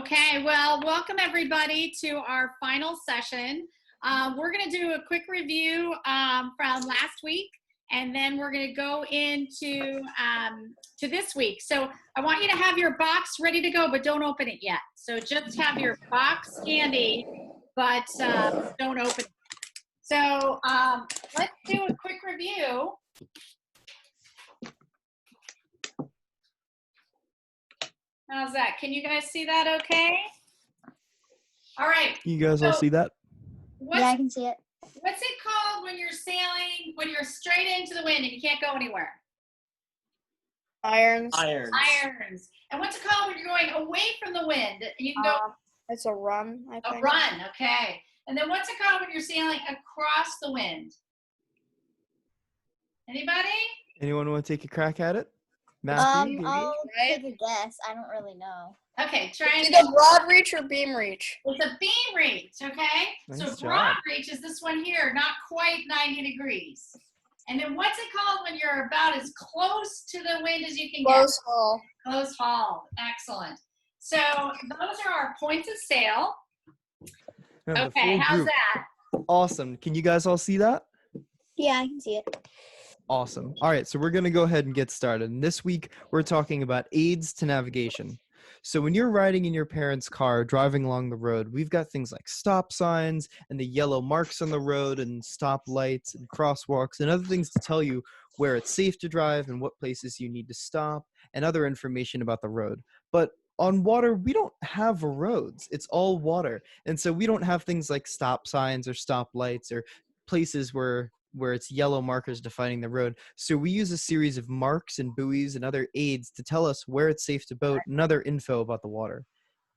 Okay, well, welcome everybody to our final session. We're going to do a quick review from last week, and then we're going to go into to this week. So I want you to have your box ready to go, but don't open it yet. So just have your box handy, but don't open it. So let's do a quick review. How's that? Can you guys see that okay? All right. You guys all see that? Yeah, I can see it. What's it called when you're sailing, when you're straight into the wind and you can't go anywhere? Irons. Irons. And what's it called when you're going away from the wind? And you can go It's a run, I think. a run, okay. And then what's it called when you're sailing across the wind? Anybody? Anyone want to take a crack at it? Matthew, maybe? I'll take a guess. I don't really know. Okay, try and Either broad reach or beam reach. It's a beam reach, okay? Nice So job. broad reach is this one here, not quite 90 degrees. And then what's it called when you're about as close to the wind as you can get? Close haul. Close haul. Excellent. So those are our points of sail. We have the Okay, full how's group. that? Awesome. Can you guys all see that? Yeah, I can see it. Awesome. All right, so we're going to go ahead and get started. And this week, we're talking about aids to navigation. So when you're riding in your parents' car, driving along the road, we've got things like stop signs and the yellow marks on the road and stop lights and crosswalks and other things to tell you where it's safe to drive and what places you need to stop and other information about the road. But on water, we don't have roads. It's all water. And so we don't have things like stop signs or stop lights or places where it's yellow markers defining the road. So we use a series of marks and buoys and other aids to tell us where it's safe to boat and other info about the water.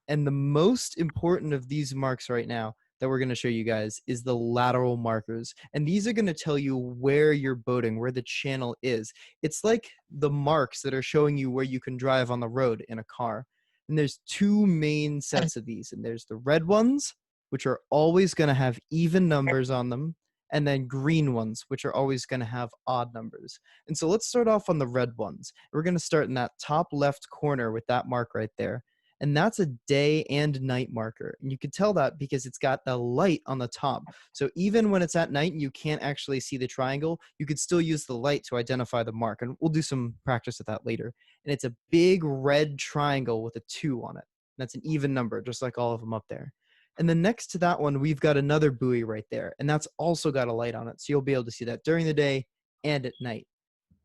And the most important of these marks right now that we're going to show you guys is the lateral markers. And these are going to tell you where you're boating, where the channel is. It's like the marks that are showing you where you can drive on the road in a car. And there's two main sets of these. And there's the red ones, which are always going to have even numbers on them, and then green ones, which are always going to have odd numbers. And so let's start off on the red ones. We're going to start in that top left corner with that mark right there. And that's a day and night marker. And you can tell that because it's got the light on the top. So even when it's at night and you can't actually see the triangle, you could still use the light to identify the mark. And we'll do some practice with that later. And it's a big red triangle with a 2 on it. That's an even number, just like all of them up there. And then next to that one, we've got another buoy right there. And that's also got a light on it. So you'll be able to see that during the day and at night.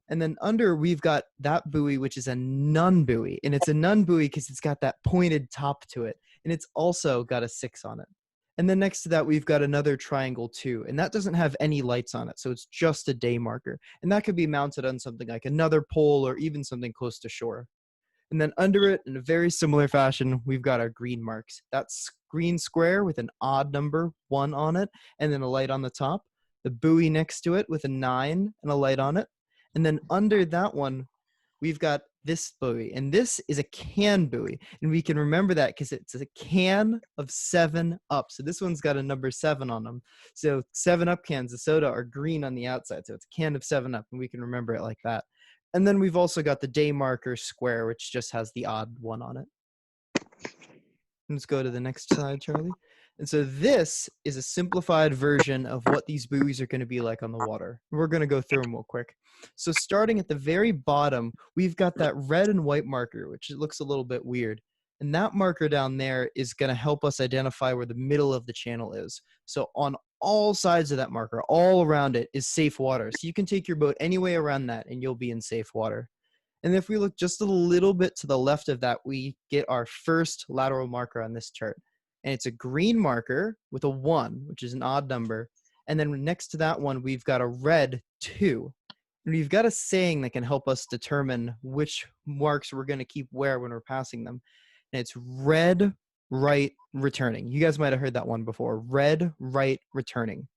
And then under, we've got that buoy, which is a nun buoy. And it's a nun buoy because it's got that pointed top to it. And it's also got a 6 on it. And then next to that, we've got another triangle too. And that doesn't have any lights on it. So it's just a day marker. And that could be mounted on something like another pole or even something close to shore. And then under it, in a very similar fashion, we've got our green marks. That's green square with an odd number, 1 on it, and then a light on the top. The buoy next to it with a 9 and a light on it. And then under that one, we've got this buoy. And this is a can buoy. And we can remember that because it's a can of 7-Up. So this one's got a number 7 on them. So 7-Up cans of soda are green on the outside. So it's a can of 7-Up, and we can remember it like that. And then we've also got the day marker square, which just has the odd 1 on it. Let's go to the next slide, Charlie. And so this is a simplified version of what these buoys are going to be like on the water. We're going to go through them real quick. So starting at the very bottom, we've got that red and white marker, which looks a little bit weird. And that marker down there is going to help us identify where the middle of the channel is. So on all sides of that marker, all around it, is safe water. So you can take your boat any way around that and you'll be in safe water. And if we look just a little bit to the left of that, we get our first lateral marker on this chart. And it's a green marker with a 1, which is an odd number. And then next to that one, we've got a red 2. And we've got a saying that can help us determine which marks we're going to keep where when we're passing them. And it's red, right, returning. You guys might have heard that one before. Red, right, returning.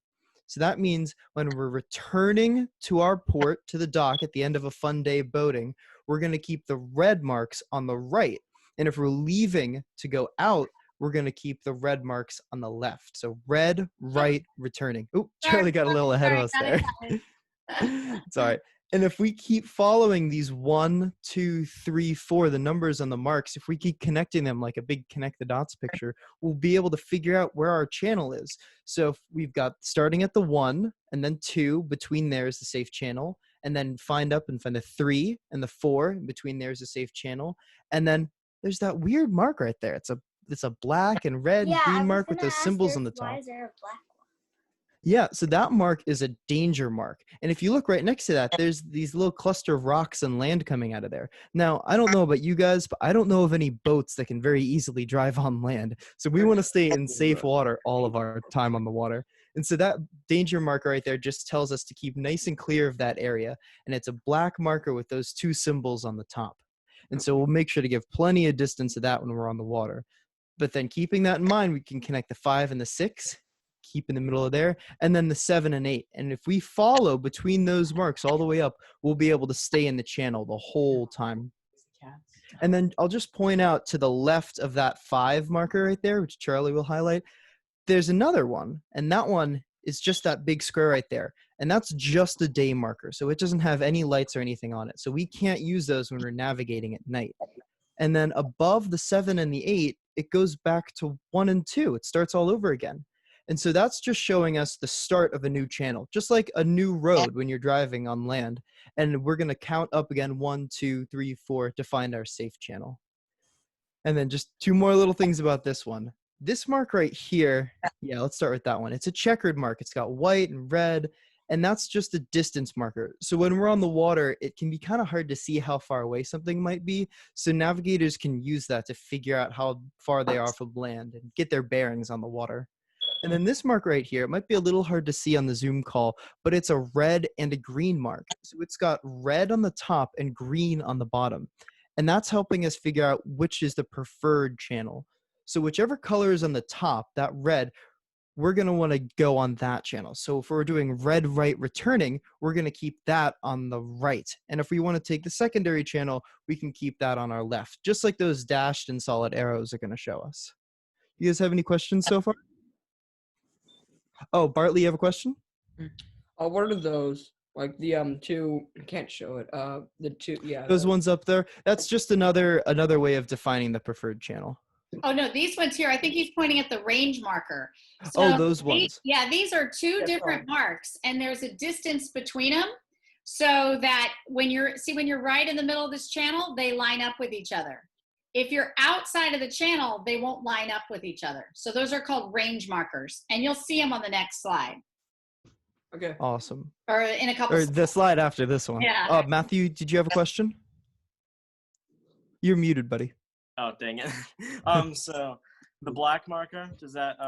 So that means when we're returning to our port, to the dock at the end of a fun day boating, we're going to keep the red marks on the right. And if we're leaving to go out, we're going to keep the red marks on the left. So red, right, returning. Oh, Charlie got a little ahead of us there. It's all right. And if we keep following these 1, 2, 3, 4, the numbers on the marks, if we keep connecting them like a big connect the dots picture, we'll be able to figure out where our channel is. So if we've got starting at the 1 and then 2, between there is the safe channel, and then find the 3 and the 4, in between there is a safe channel. And then there's that weird mark right there. It's a black and red and green mark with those symbols on the top. Why is there a black one? Yeah, so that mark is a danger mark. And if you look right next to that, there's these little cluster of rocks and land coming out of there. Now, I don't know about you guys, but I don't know of any boats that can very easily drive on land. So we want to stay in safe water all of our time on the water. And so that danger marker right there just tells us to keep nice and clear of that area. And it's a black marker with those 2 symbols on the top. And so we'll make sure to give plenty of distance to that when we're on the water. But then keeping that in mind, we can connect the 5 and the 6. Keep in the middle of there, and then the 7 and 8. And if we follow between those marks all the way up, we'll be able to stay in the channel the whole time. And then I'll just point out to the left of that 5 marker right there, which Charlie will highlight, there's another one, and that one is just that big square right there. And that's just a day marker, so it doesn't have any lights or anything on it. So we can't use those when we're navigating at night. And then above the 7 and the 8, it goes back to 1 and 2. It starts all over again. And so that's just showing us the start of a new channel, just like a new road when you're driving on land. And we're going to count up again, 1, 2, 3, 4 to find our safe channel. And then just 2 more little things about this one. This mark right here, yeah, let's start with that one. It's a checkered mark. It's got white and red, and that's just a distance marker. So when we're on the water, it can be kind of hard to see how far away something might be. So navigators can use that to figure out how far they are from land and get their bearings on the water. And then this mark right here, it might be a little hard to see on the Zoom call, but it's a red and a green mark. So it's got red on the top and green on the bottom. And that's helping us figure out which is the preferred channel. So whichever color is on the top, that red, we're going to want to go on that channel. So if we're doing red right returning, we're going to keep that on the right. And if we want to take the secondary channel, we can keep that on our left, just like those dashed and solid arrows are going to show us. You guys have any questions so far? Oh, Bartley, you have a question? What are those? Like the 2, I can't show it. The 2, yeah. Those ones up there. That's just another way of defining the preferred channel. Oh no, these ones here. I think he's pointing at the range marker. So oh, those ones. Yeah, these are 2 different marks, and there's a distance between them, so that when you're right in the middle of this channel, they line up with each other. If you're outside of the channel, they won't line up with each other. So those are called range markers, and you'll see them on the next slide. Okay. Awesome. Or in a couple. Or the slide after this one. Yeah. Matthew, did you have a question? You're muted, buddy. Oh, dang it. So the black marker, does that,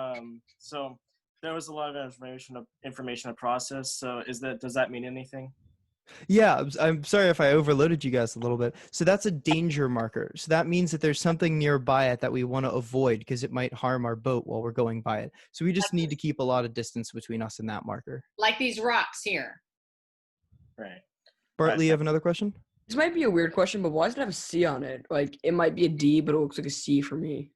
so there was a lot of information to process. So does that mean anything? Yeah, I'm sorry if I overloaded you guys a little bit. So that's a danger marker. So that means that there's something nearby it that we want to avoid because it might harm our boat while we're going by it. So we just need to keep a lot of distance between us and that marker. Like these rocks here. Right. Bartley, you have another question? This might be a weird question, but why does it have a C on it? Like, it might be a D, but it looks like a C for me.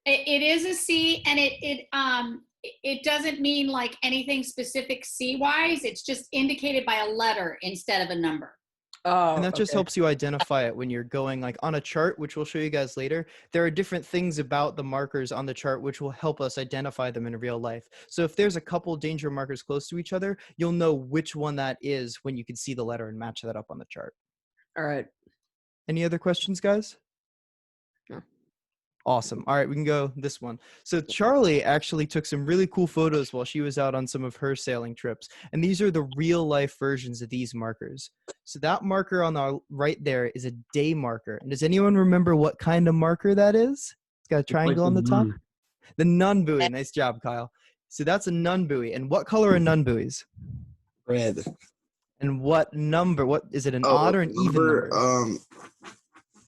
It is a C, and it doesn't mean like anything specific C-wise. It's just indicated by a letter instead of a number. And that just helps you identify it when you're going like on a chart, which we'll show you guys later. There are different things about the markers on the chart which will help us identify them in real life. So if there's a couple danger markers close to each other, you'll know which one that is when you can see the letter and match that up on the chart. All right. Any other questions, guys? No. Awesome. All right, we can go this one. So Charlie actually took some really cool photos while she was out on some of her sailing trips. And these are the real life versions of these markers. So that marker on the right there is a day marker. And does anyone remember what kind of marker that is? It's got a triangle on the top. The nun buoy. Nice job, Kyle. So that's a nun buoy. And what color are nun buoys? Red. And what number? What is it, an odd or an even number?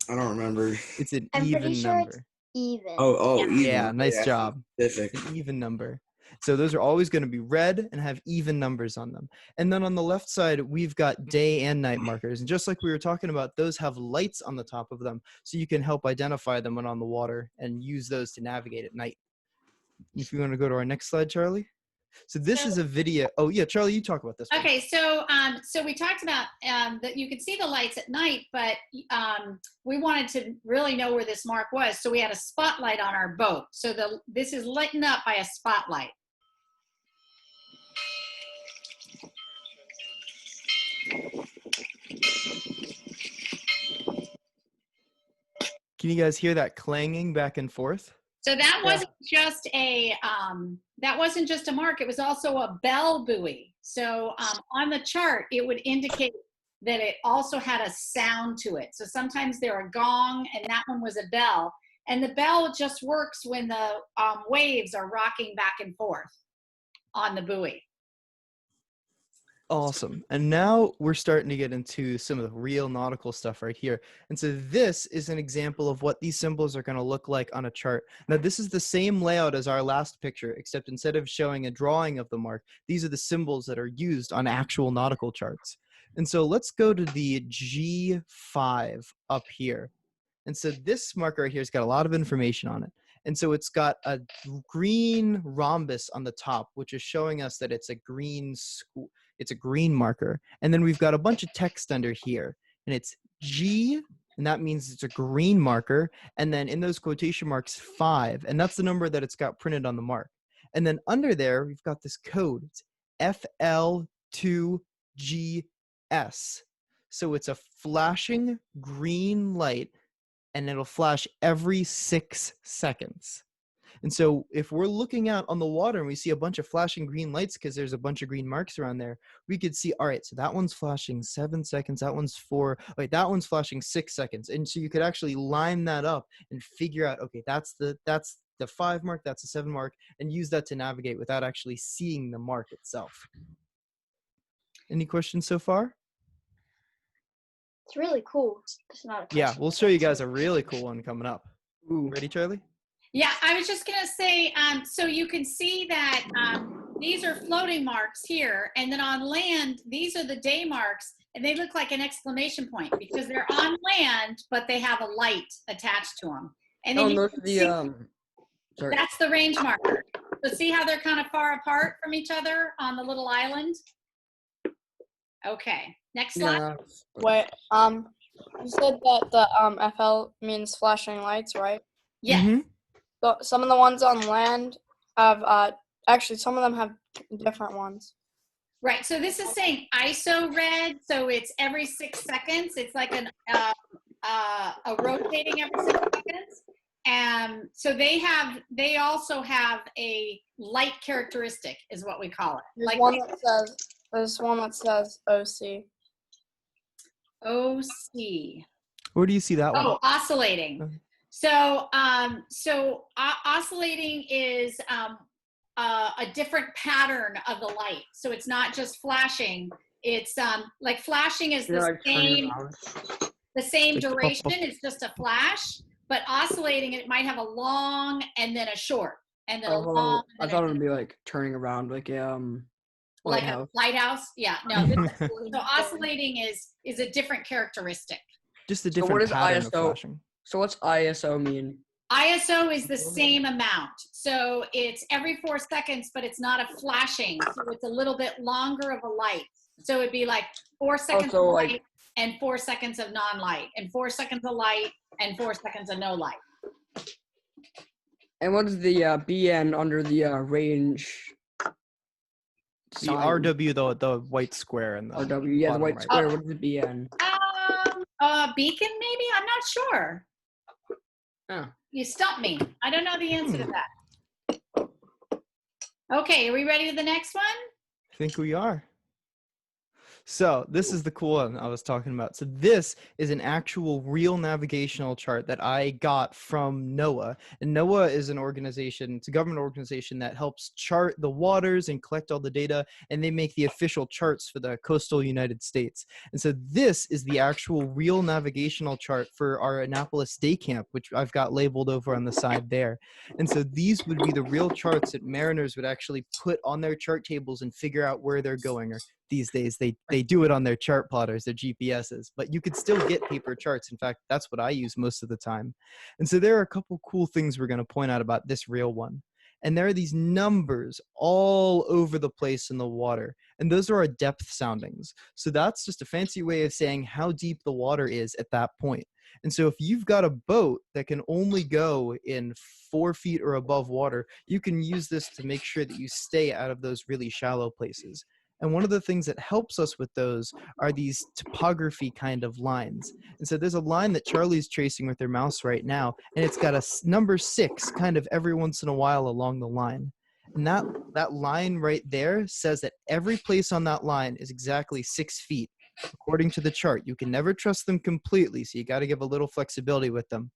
I don't remember. It's an I'm even pretty sure number. it's even. Even. Yeah, nice job. Specific. An even number. So those are always going to be red and have even numbers on them. And then on the left side, we've got day and night markers. And just like we were talking about, those have lights on the top of them. So you can help identify them when on the water and use those to navigate at night. If you want to go to our next slide, Charlie. So this is a video. Oh yeah, Charlie, you talk about this one. Okay, so so we talked about that you could see the lights at night, but we wanted to really know where this mark was, so we had a spotlight on our boat. So this is lightened up by a spotlight. Can you guys hear that clanging back and forth? So that wasn't just a mark. It was also a bell buoy. So on the chart, it would indicate that it also had a sound to it. So sometimes they're a gong, and that one was a bell. And the bell just works when the waves are rocking back and forth on the buoy. Awesome. And now we're starting to get into some of the real nautical stuff right here. And so this is an example of what these symbols are going to look like on a chart. Now, this is the same layout as our last picture, except instead of showing a drawing of the mark, these are the symbols that are used on actual nautical charts. And so let's go to the G5 up here. And so this marker right here has got a lot of information on it. And so it's got a green rhombus on the top, which is showing us that it's a green marker. And then we've got a bunch of text under here, and it's G, and that means it's a green marker. And then in those quotation marks, 5, and that's the number that it's got printed on the mark. And then under there, we've got this code. It's FL2GS. So it's a flashing green light, and it'll flash every 6 seconds. And so if we're looking out on the water and we see a bunch of flashing green lights because there's a bunch of green marks around there, we could see, all right, so that one's flashing 7 seconds, that one's 4, wait, that one's flashing 6 seconds. And so you could actually line that up and figure out, okay, that's the 5 mark, that's the 7 mark, and use that to navigate without actually seeing the mark itself. Any questions so far? It's really cool. It's not a Yeah, question. we'll show you guys a really cool one coming up. Ooh. Ready, Charlie? Yeah, I was just going to say, so you can see that these are floating marks here, and then on land, these are the day marks, and they look like an exclamation point because they're on land, but they have a light attached to them. And then those are the sorry. that's the range marker. So see how they're kind of far apart from each other on the little island? Okay, next slide. Yeah. Wait, you said that the FL means flashing lights, right? Yes. Mhm. So some of the ones on land have actually some of them have different ones. Right, so this is saying ISO red, so it's every 6 seconds. It's like a rotating every 6 seconds. And so they also have a light characteristic, is what we call it. There's one that says OC. OC. Where do you see that one? Oh, oscillating. So oscillating is a different pattern of the light. So it's not just flashing. It's like flashing is the same duration. It's just a flash. But oscillating, it might have a long and then a short, and then a long. I thought it would be like turning around, like like lighthouse. a lighthouse. Yeah, no. So oscillating is a different characteristic. Just a So what different is pattern of ISO? flashing. So what's ISO mean? ISO is the same amount. So it's every 4 seconds, but it's not a flashing. So it's a little bit longer of a light. So it'd be like 4 seconds of light and 4 seconds of non-light, and 4 seconds of light and 4 seconds of no light. And what is the BN under the range? The sign? RW, the white square and the RW, yeah, the bottom white right. square. What is the BN? Beacon, maybe? I'm not sure. Oh. You stumped me. I don't know the answer to that. Okay, are we ready for the next one? I think we are. So this is the cool one I was talking about. So this is an actual real navigational chart that I got from NOAA. And NOAA is an organization, it's a government organization that helps chart the waters and collect all the data, and they make the official charts for the coastal United States. And so this is the actual real navigational chart for our Annapolis day camp, which I've got labeled over on the side there. And so these would be the real charts that mariners would actually put on their chart tables and figure out where they're going, or these days they do it on their chart plotters, their GPSs, but you could still get paper charts. In fact, that's what I use most of the time. And so there are a couple cool things we're going to point out about this real one. And there are these numbers all over the place in the water. And those are our depth soundings. So that's just a fancy way of saying how deep the water is at that point. And so if you've got a boat that can only go in 4 feet or above water, you can use this to make sure that you stay out of those really shallow places. And one of the things that helps us with those are these topography kind of lines. And so there's a line that Charlie's tracing with her mouse right now, and it's got a number 6 kind of every once in a while along the line. And that line right there says that every place on that line is exactly 6 feet. According to the chart, you can never trust them completely, so you got to give a little flexibility with them.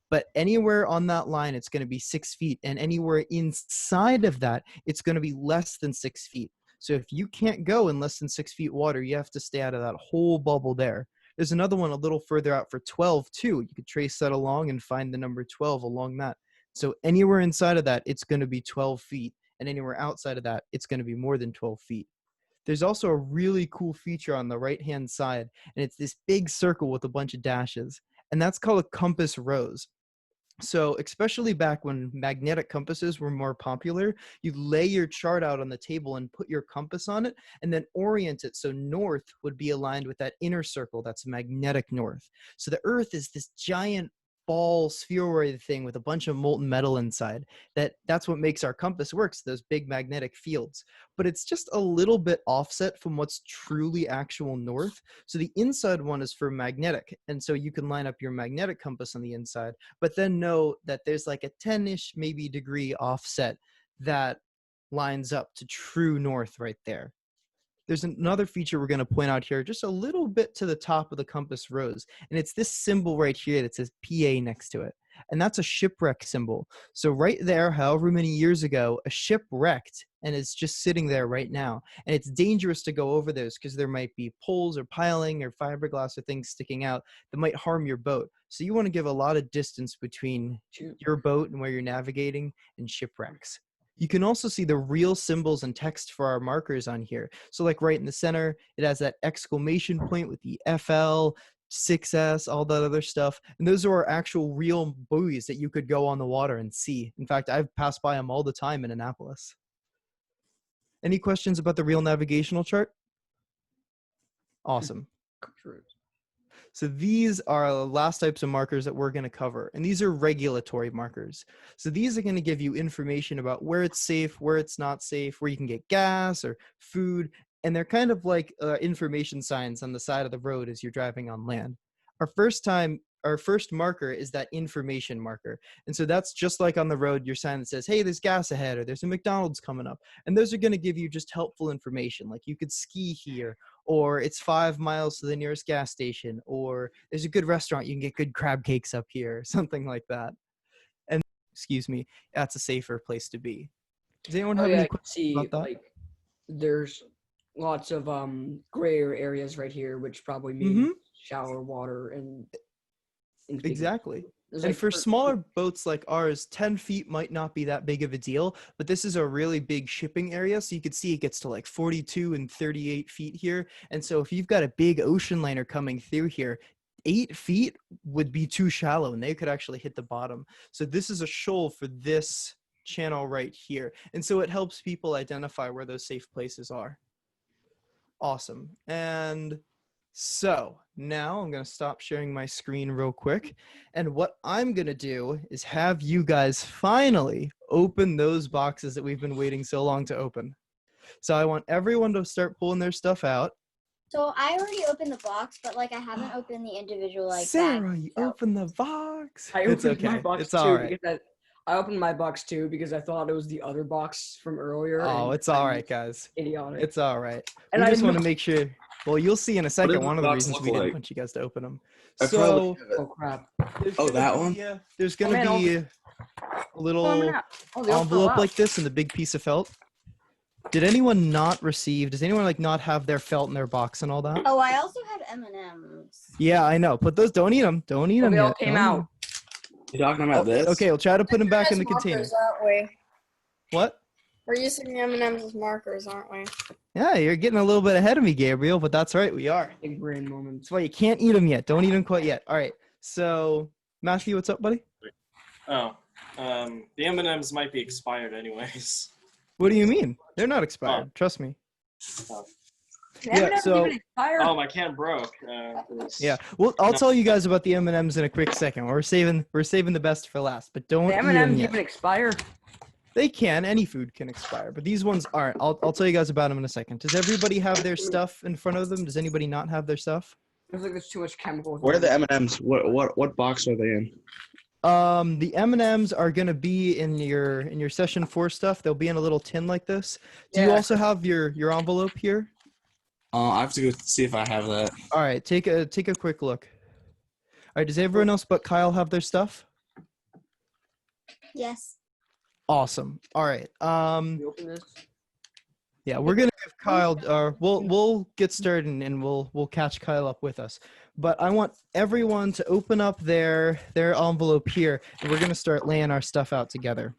But anywhere on that line, it's going to be 6 feet, and anywhere inside of that, it's going to be less than 6 feet. So if you can't go in less than 6 feet water, you have to stay out of that whole bubble there. There's another one a little further out for 12 too. You could trace that along and find the number 12 along that. So anywhere inside of that, it's going to be 12 feet, and anywhere outside of that, it's going to be more than 12 feet. There's also a really cool feature on the right-hand side, and it's this big circle with a bunch of dashes, and that's called a compass rose. So especially back when magnetic compasses were more popular, you'd lay your chart out on the table and put your compass on it and then orient it so north would be aligned with that inner circle that's magnetic north. So the Earth is this giant ball spheroid thing with a bunch of molten metal inside. That's what makes our compass work, those big magnetic fields. But it's just a little bit offset from what's truly actual north. So the inside one is for magnetic, and so you can line up your magnetic compass on the inside, but then know that there's like a 10-ish maybe degree offset that lines up to true north right there. There's another feature we're going to point out here just a little bit to the top of the compass rose, and it's this symbol right here that says PA next to it, and that's a shipwreck symbol. So right there, however many years ago, a ship wrecked and is just sitting there right now, and it's dangerous to go over those because there might be poles or piling or fiberglass or things sticking out that might harm your boat. So you want to give a lot of distance between your boat and where you're navigating and shipwrecks. You can also see the real symbols and text for our markers on here. So like right in the center, it has that exclamation point with the FL, 6S, all that other stuff. And those are our actual real buoys that you could go on the water and see. In fact, I've passed by them all the time in Annapolis. Any questions about the real navigational chart? Awesome. So these are the last types of markers that we're going to cover, and these are regulatory markers. So these are going to give you information about where it's safe, where it's not safe, where you can get gas or food, and they're kind of like information signs on the side of the road as you're driving on land. Our first marker is that information marker. And so that's just like on the road, your sign that says, hey, there's gas ahead, or there's a McDonald's coming up. And those are going to give you just helpful information, like you could ski here, or it's 5 miles to the nearest gas station, or there's a good restaurant, you can get good crab cakes up here, something like that. And excuse me, that's a safer place to be. Does anyone have any questions about that? Like, there's lots of grayer areas right here, which probably mean shallower water and exactly. And for smaller boats like ours, 10 feet might not be that big of a deal, but this is a really big shipping area. So you could see it gets to like 42 and 38 feet here. And so if you've got a big ocean liner coming through here, 8 feet would be too shallow and they could actually hit the bottom. So this is a shoal for this channel right here. And so it helps people identify where those safe places are. Awesome. And so now I'm going to stop sharing my screen real quick. And what I'm going to do is have you guys finally open those boxes that we've been waiting so long to open. So I want everyone to start pulling their stuff out. So I already opened the box, but like I haven't opened the individual like Sarah, bags, you so. opened the box. I It's opened okay. my box It's too all right. because I opened my box too because I thought it was the other box from earlier. Oh, and it's all I'm right, guys. Idiotic. It's all right. And We I just want to didn't make sure. Well, you'll see in a second does one the of the box reasons look we didn't like? want you guys to open them. I So probably have it. Oh crap! there's that gonna one? be, there's going to man, be a little The envelope like this and the big piece of felt. Did anyone not receive? Does anyone like not have their felt in their box and all that? Oh, I also have M&Ms. Yeah, I know. Put those. Don't eat them. Don't eat them They all yet. came Don't eat out. 'em. You talking about this? Okay, we'll try to put them back in the Markers, container. aren't we? What? We're using M&Ms as markers, aren't we? Yeah, you're getting a little bit ahead of me, Gabriel, but that's right. We are. Big brain moments. That's why you can't eat them yet. Don't eat them quite yet. All right. So, Matthew, what's up, buddy? Oh, The M&Ms might be expired anyways. What do you mean? They're not expired. Trust me. Oh. Yeah, so Oh, my can broke. yeah. Well, I'll tell you guys about the M&Ms in a quick second. We're saving the best for last, but don't The eat them M&Ms yet. even expire? They can. Any food can expire, but these ones aren't. I'll tell you guys about them in a second. Does everybody have their stuff in front of them? Does anybody not have their stuff? Feels like there's too much chemicals. Where are the M&Ms? What box are they in? The M&Ms are gonna be in your session 4 stuff. They'll be in a little tin like this. Do you Yeah. also have your envelope here? I have to go see if I have that. All right, take a quick look. All right, does everyone else but Kyle have their stuff? Yes. Awesome. All right. You open this? Yeah, we're gonna give Kyle. We'll get started and we'll catch Kyle up with us. But I want everyone to open up their envelope here, and we're gonna start laying our stuff out together.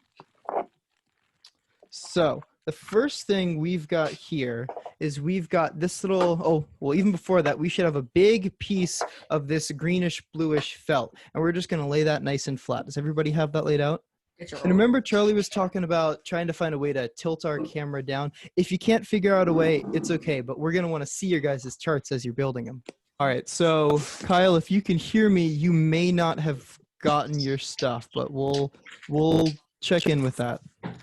So the first thing we've got here is we've got this little. Oh, well, even before that, we should have a big piece of this greenish bluish felt, and we're just gonna lay that nice and flat. Does everybody have that laid out? And remember, Charlie was talking about trying to find a way to tilt our camera down. If you can't figure out a way, it's okay, but we're going to want to see your guys' charts as you're building them. All right, so Kyle, if you can hear me, you may not have gotten your stuff, but we'll check in with that. I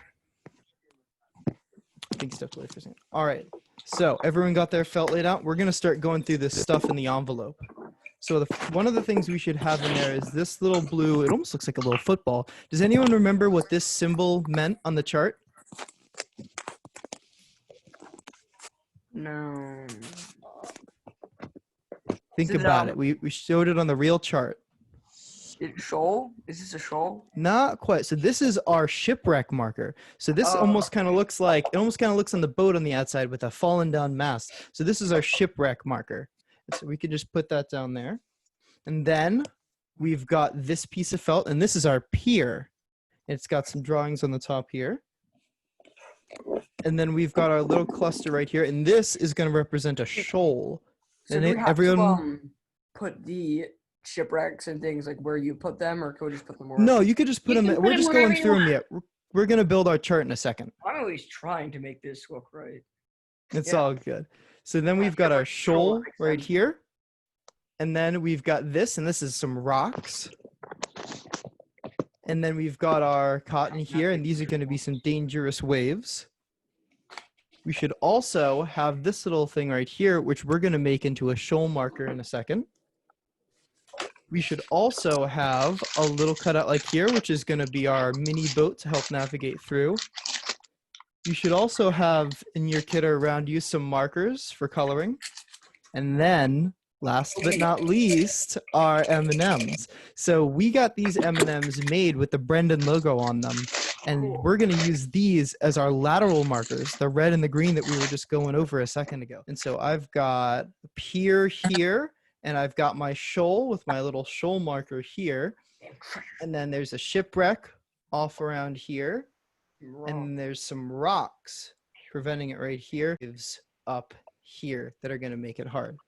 think he stepped away for a second. All right, so everyone got their felt laid out. We're going to start going through this stuff in the envelope. So one of the things we should have in there is this little blue, it almost looks like a little football. Does anyone remember what this symbol meant on the chart? No. Think Is it, about it. We showed it on the real chart. Shoal? Is this a shoal? Not quite. So this is our shipwreck marker. So this almost kind of looks like, it almost kind of looks on the boat on the outside with a fallen down mast. So this is our shipwreck marker. So we could just put that down there. And then we've got this piece of felt, and this is our pier. It's got some drawings on the top here. And then we've got our little cluster right here, and this is going to represent a shoal. So And do we have everyone, to put the shipwrecks and things like where you put them, or can we just put them where? no, you could just put You them. can put We're them just wherever going you through them want. yet. We're going to build our chart in a second. I'm at least trying to make this look right. It's Yeah. all good. So then we've got our shoal right here. And then we've got this, and this is some rocks. And then we've got our cotton here, and these are going to be some dangerous waves. We should also have this little thing right here, which we're going to make into a shoal marker in a second. We should also have a little cutout like here, which is going to be our mini boat to help navigate through. You should also have in your kit or around you some markers for coloring. And then last but not least are M&Ms. So we got these M&Ms made with the Brendan logo on them, and we're going to use these as our lateral markers, the red and the green that we were just going over a second ago. And so I've got a pier here, and I've got my shoal with my little shoal marker here. And then there's a shipwreck off around here. And then there's some rocks preventing it right here. Gives up here that are going to make it hard.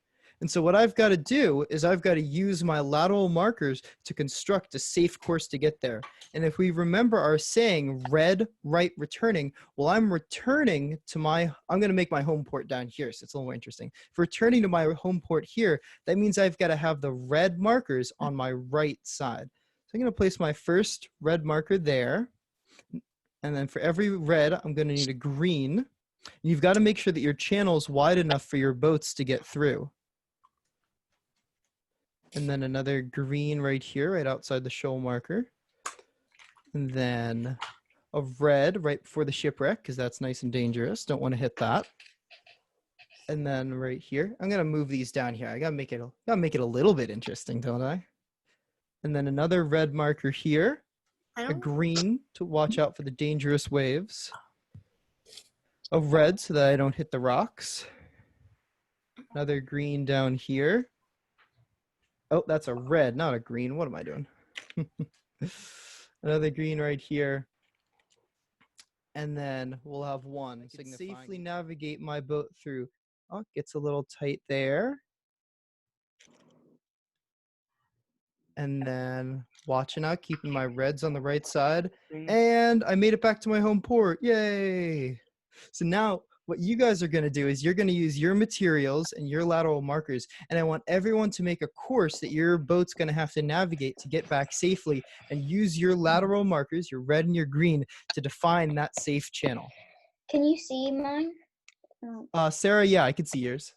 And so what I've got to do is I've got to use my lateral markers to construct a safe course to get there. And if we remember our saying, red, right, returning, well, I'm returning to I'm going to make my home port down here, so it's a little more interesting. If returning to my home port here, that means I've got to have the red markers on my right side. So I'm going to place my first red marker there. And then for every red, I'm going to need a green. You've got to make sure that your channel is wide enough for your boats to get through. And then another green right here, right outside the shoal marker. And then a red right before the shipwreck, because that's nice and dangerous. Don't want to hit that. And then right here, I'm going to move these down here. I got to make it a little bit interesting, don't I? And then another red marker here. A green to watch out for the dangerous waves. A red so that I don't hit the rocks. Another green down here. Oh, that's a red, not a green. What am I doing? Another green right here. And then we'll have one. I can safely navigate my boat through. Oh, it gets a little tight there. And then watching out, keeping my reds on the right side. And I made it back to my home port. Yay. So now what you guys are going to do is you're going to use your materials and your lateral markers. And I want everyone to make a course that your boat's going to have to navigate to get back safely, and use your lateral markers, your red and your green, to define that safe channel. Can you see mine? Sarah, yeah, I can see yours.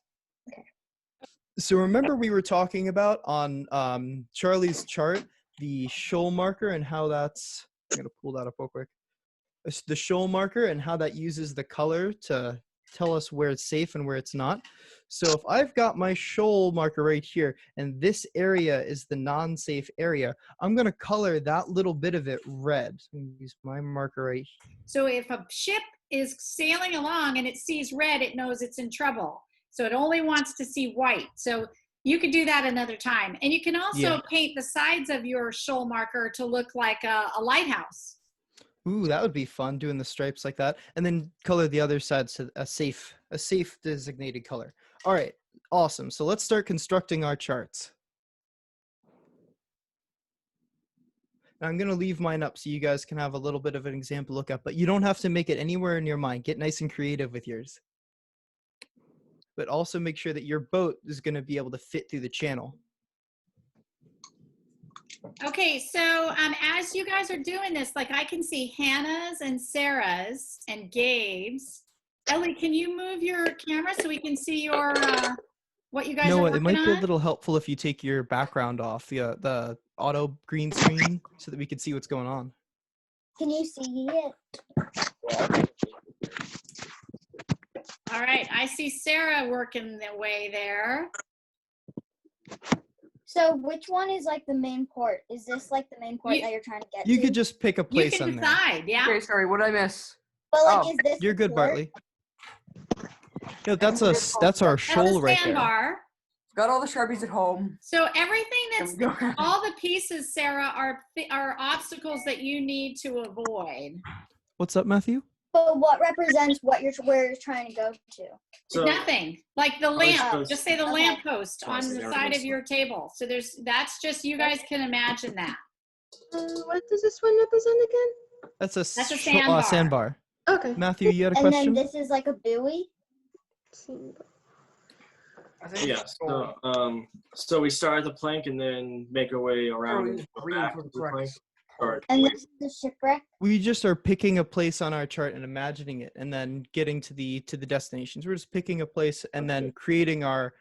Okay. So remember we were talking about on Charlie's chart, the shoal marker and how that's, I'm going to pull that up real quick. It's the shoal marker and how that uses the color to tell us where it's safe and where it's not. So if I've got my shoal marker right here and this area is the non-safe area, I'm going to color that little bit of it red. So I'm going to use my marker right here. So if a ship is sailing along and it sees red, it knows it's in trouble. So it only wants to see white. So you could do that another time. And you can also paint the sides of your shoal marker to look like a lighthouse. Ooh, that would be fun, doing the stripes like that. And then color the other side to a safe designated color. All right, awesome. So let's start constructing our charts. Now I'm going to leave mine up so you guys can have a little bit of an example look at, but you don't have to make it anywhere in your mind. Get nice and creative with yours. But also make sure that your boat is going to be able to fit through the channel. Okay, so as you guys are doing this, like I can see Hannah's and Sarah's and Gabe's. Ellie, can you move your camera so we can see your what you guys are working it might on? be a little helpful if you take your background off, the auto green screen, so that we can see what's going on. Can you see it? All right, I see Sarah working the way there. So which one is like the main port? Is this like the main port that you're trying to get to? You could just pick a You place can on there. decide, yeah. Okay, sorry, what did I miss? But like, Oh, is this You're the good, port? Bartley. No, that's our That's a shoal right there. sandbar. Got all the Sharpies at home. So everything that's There we go. all the pieces, Sarah, are obstacles that you need to avoid. What's up, Matthew? But what represents where you're trying to go to? So Nothing. Like the lamp. Just say the Okay. lamp post on the side of your table. So that's just, you guys can imagine that. What does this one represent again? That's a sandbar. sandbar. Okay. Matthew, you had a And question? then this is like a buoy. I think yeah, so we start at the plank and then make our way around and go green back for to the the plank. correct. Or And this is the shipwreck. We just are picking a place on our chart and imagining it, and then getting to the destinations. We're just picking a place and then creating our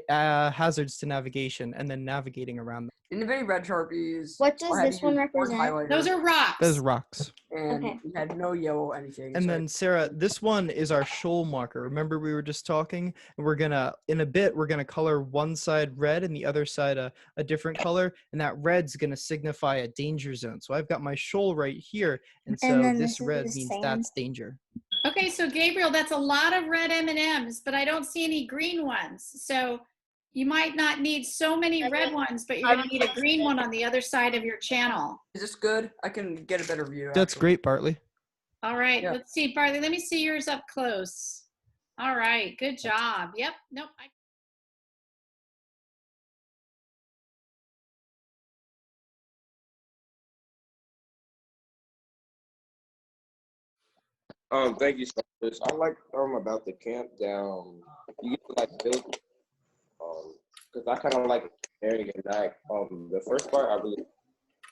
hazards to navigation, and then navigating around them. In the very red Sharpies. What does I had this to one use orange represent? highlighter, Those are rocks. Those rocks. and Okay. we had no yellow anything. And so then Sarah, this one is our shoal marker. Remember we were just talking, and we're gonna, in a bit, we're gonna color one side red and the other side a different color, and that red's gonna signify a danger zone. So I've got my shoal right here, and so then this this is red the means sand. that's danger. Okay, so Gabriel, that's a lot of red M&Ms, but I don't see any green ones. So you might not need so many red ones, but you're gonna need a green one on the other side of your channel. is this good? I can get a better view. That's actually. great, Bartley. All right, Yeah. let's see, Barley, let me see yours up close. All right, good job. Yep, nope. Thank you, Sponsors. I like about the camp down. You get to like build, because I kind of like area and like the first part I really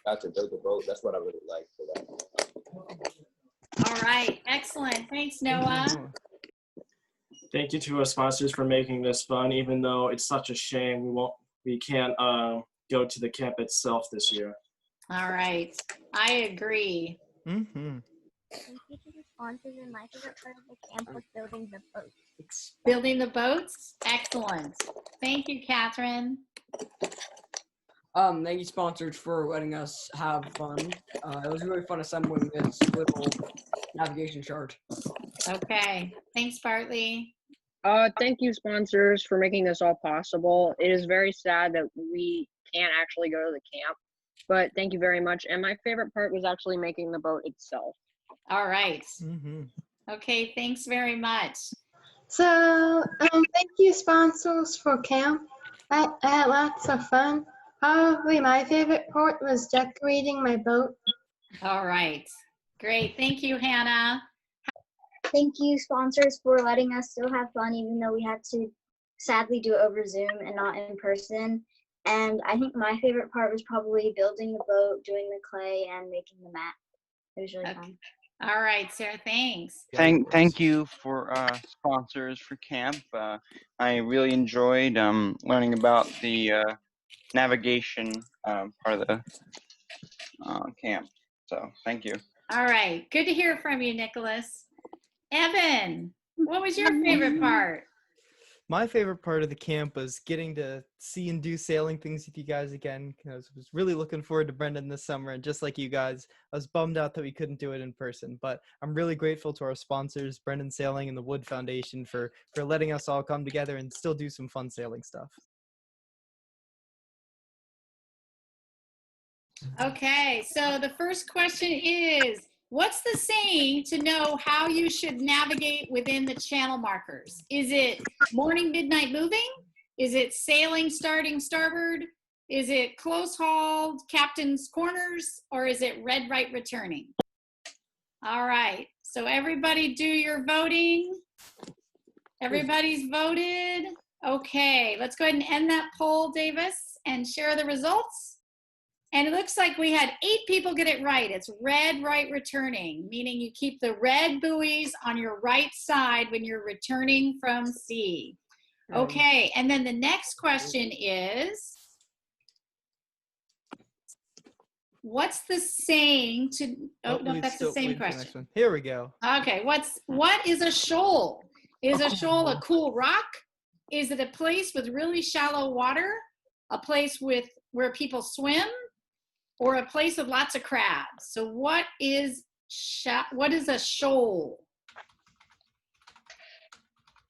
got to build the boat. That's what I really like for that. All right, excellent. Thanks, Noah. thank you to our sponsors for making this fun, even though it's such a shame we can't go to the camp itself this year. All right, I agree. Mm-hmm. Thank you to the sponsors, and my favorite part of the camp was building the boat. Building the boats? Excellent. Thank you, Catherine. Thank you, sponsors, for letting us have fun. It was really fun assembling this little navigation chart. Okay, thanks, Bartley. Thank you, sponsors, for making this all possible. It is very sad that we can't actually go to the camp, but thank you very much. And my favorite part was actually making the boat itself. All right. Mm-hmm. Okay, thanks very much. So, thank you, sponsors, for camp. I had lots of fun. My favorite part was decorating my boat. All right. Great. Thank you, Hannah. Thank you, sponsors, for letting us still have fun, even though we had to sadly do it over Zoom and not in person. And I think my favorite part was probably building the boat, doing the clay, and making the mat. It was really fun. All right, Sarah, thanks. Thank you for sponsors for camp. I really enjoyed learning about the navigation part of the camp. So thank you. All right. Good to hear from you, Nicholas. Evan, what was your favorite part? My favorite part of the camp was getting to see and do sailing things with you guys again, because I was really looking forward to Brendan this summer. And just like you guys, I was bummed out that we couldn't do it in person. But I'm really grateful to our sponsors, Brendan Sailing and the Wood Foundation, for letting us all come together and still do some fun sailing stuff. Okay, so the first question is, what's the saying to know how you should navigate within the channel markers? Is it morning, midnight moving? Is it sailing, starting, starboard? Is it close hauled, captain's corners? Or is it red, right, returning? All right, so everybody do your voting. Everybody's voted. Okay, let's go ahead and end that poll, Davis, and share the results. And it looks like we had 8 people get it right. It's red, right, returning, meaning you keep the red buoys on your right side when you're returning from sea. Okay, and then the next question is, what's the saying to, oh no, that's the same question. Here we go. Okay, what is a shoal? Is a shoal a cool rock? Is it a place with really shallow water? A place where people swim? Or a place with lots of crabs? So what is a shoal?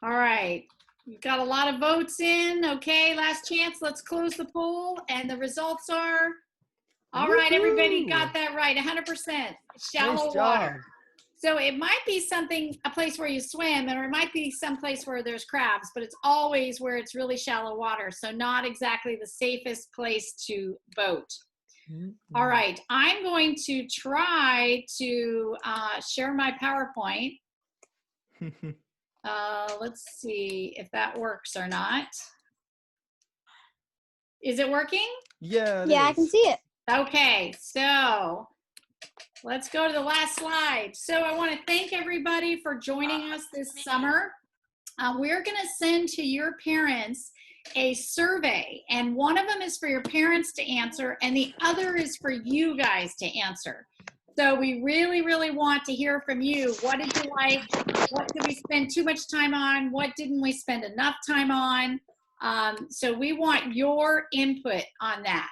All right, we've got a lot of votes in. Okay, last chance, let's close the poll. And the results are, all right, everybody got that right, 100%, shallow water. So it might be a place where you swim, or it might be some place where there's crabs, but it's always where it's really shallow water. So not exactly the safest place to boat. All right, I'm going to try to share my PowerPoint. Let's see if that works or not. Is it working? Yeah, I can see it. Okay, so let's go to the last slide. So I want to thank everybody for joining us this summer. We're going to send to your parents a survey, and one of them is for your parents to answer, and the other is for you guys to answer. So we really, really want to hear from you. What did you like? What did we spend too much time on? What didn't we spend enough time on? So we want your input on that.